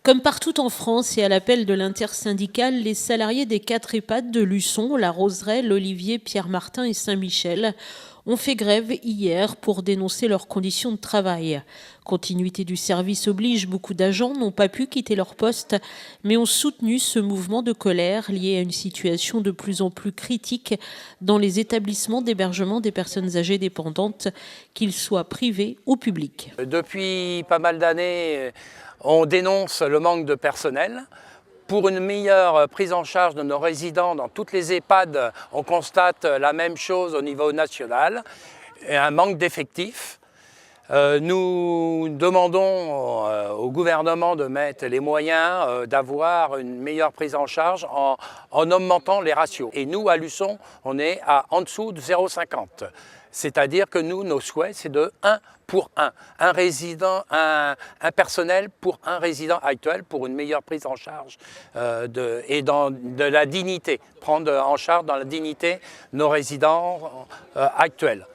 Comme partout en France et à l'appel de l'intersyndicale, les salariés des 4 EHPAD de Luçon, La Roseraie, l'Olivier, Pierre-Martin et Saint-Michel ont fait grève hier pour dénoncer leurs conditions de travail. Continuité du service oblige, beaucoup d'agents n'ont pas pu quitter leur poste, mais ont soutenu ce mouvement de colère lié à une situation de plus en plus critique dans les établissements d'hébergement des personnes âgées dépendantes, qu'ils soient privés ou publics. Depuis pas mal d'années, on dénonce le manque de personnel. Pour une meilleure prise en charge de nos résidents dans toutes les EHPAD, on constate la même chose au niveau national, un manque d'effectifs. Nous demandons au gouvernement de mettre les moyens d'avoir une meilleure prise en charge en augmentant les ratios. Et nous, à Luçon, on est en dessous de 0,50. C'est-à-dire que nous, nos souhaits, c'est de 1 pour 1. Un résident, un personnel pour un résident actuel pour une meilleure prise en charge de la dignité. Prendre en charge dans la dignité nos résidents actuels.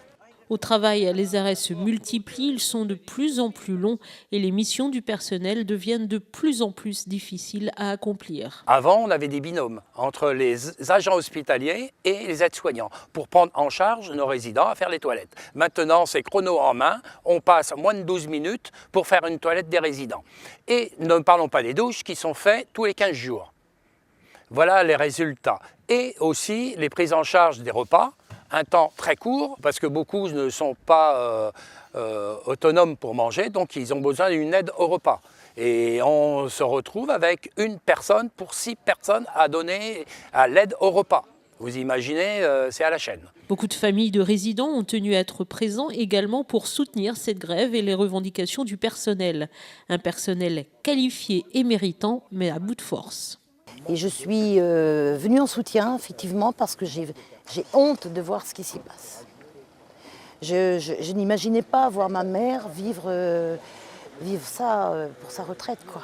Au travail, les arrêts se multiplient, ils sont de plus en plus longs et les missions du personnel deviennent de plus en plus difficiles à accomplir. Avant, on avait des binômes entre les agents hospitaliers et les aides-soignants pour prendre en charge nos résidents à faire les toilettes. Maintenant, c'est chrono en main, on passe moins de 12 minutes pour faire une toilette des résidents. Et ne parlons pas des douches qui sont faites tous les 15 jours. Voilà les résultats. Et aussi les prises en charge des repas. Un temps très court, parce que beaucoup ne sont pas autonomes pour manger, donc ils ont besoin d'une aide au repas. Et on se retrouve avec une personne pour 6 personnes à donner à l'aide au repas. Vous imaginez, c'est à la chaîne. Beaucoup de familles de résidents ont tenu à être présents également pour soutenir cette grève et les revendications du personnel. Un personnel qualifié et méritant, mais à bout de force. Et je suis venue en soutien, effectivement, parce que j'ai honte de voir ce qui s'y passe. Je n'imaginais pas voir ma mère vivre ça pour sa retraite, quoi.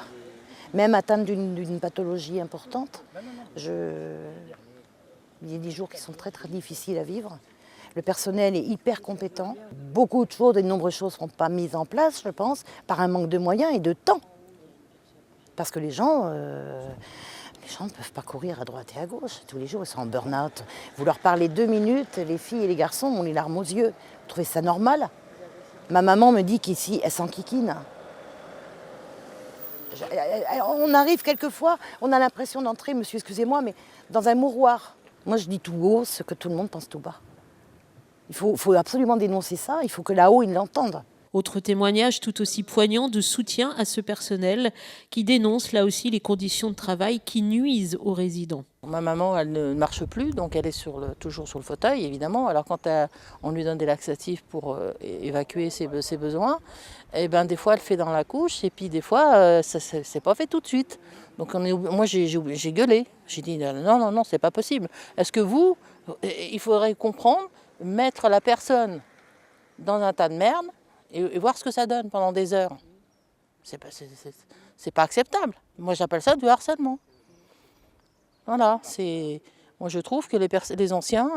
Même atteinte d'une pathologie importante. Il y a des jours qui sont très très difficiles à vivre. Le personnel est hyper compétent. Beaucoup de choses et de nombreuses choses ne sont pas mises en place, je pense, par un manque de moyens et de temps. Parce que les gens ne peuvent pas courir à droite et à gauche. Tous les jours, ils sont en burn-out. Vous leur parlez 2 minutes, les filles et les garçons ont les larmes aux yeux. Vous trouvez ça normal? Ma maman me dit qu'ici, elle s'enquiquine. On arrive quelquefois, on a l'impression d'entrer, monsieur, excusez-moi, mais dans un mouroir. Moi, je dis tout haut ce que tout le monde pense tout bas. Il faut absolument dénoncer ça, il faut que là-haut, ils l'entendent. Autre témoignage tout aussi poignant de soutien à ce personnel qui dénonce là aussi les conditions de travail qui nuisent aux résidents. Ma maman, elle ne marche plus, donc elle est toujours sur le fauteuil, évidemment. Alors quand on lui donne des laxatifs pour évacuer ses besoins, et ben, des fois elle fait dans la couche, et puis des fois, c'est pas fait tout de suite. Donc moi j'ai gueulé, j'ai dit non, c'est pas possible. Est-ce que il faudrait comprendre, mettre la personne dans un tas de merde, et voir ce que ça donne pendant des heures. C'est pas acceptable. Moi, j'appelle ça du harcèlement. Voilà, moi je trouve que les anciens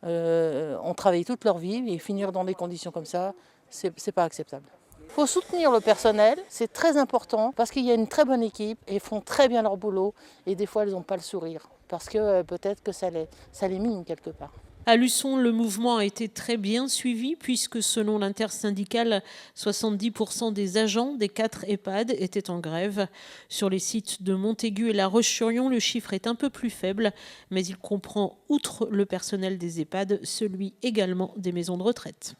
ont travaillé toute leur vie et finir dans des conditions comme ça, c'est pas acceptable. Il faut soutenir le personnel, c'est très important parce qu'il y a une très bonne équipe et ils font très bien leur boulot et des fois, ils n'ont pas le sourire parce que peut-être que ça les mine quelque part. À Luçon, le mouvement a été très bien suivi puisque selon l'intersyndicale, 70% des agents des 4 EHPAD étaient en grève. Sur les sites de Montaigu et La Roche-sur-Yon, le chiffre est un peu plus faible, mais il comprend, outre le personnel des EHPAD, celui également des maisons de retraite.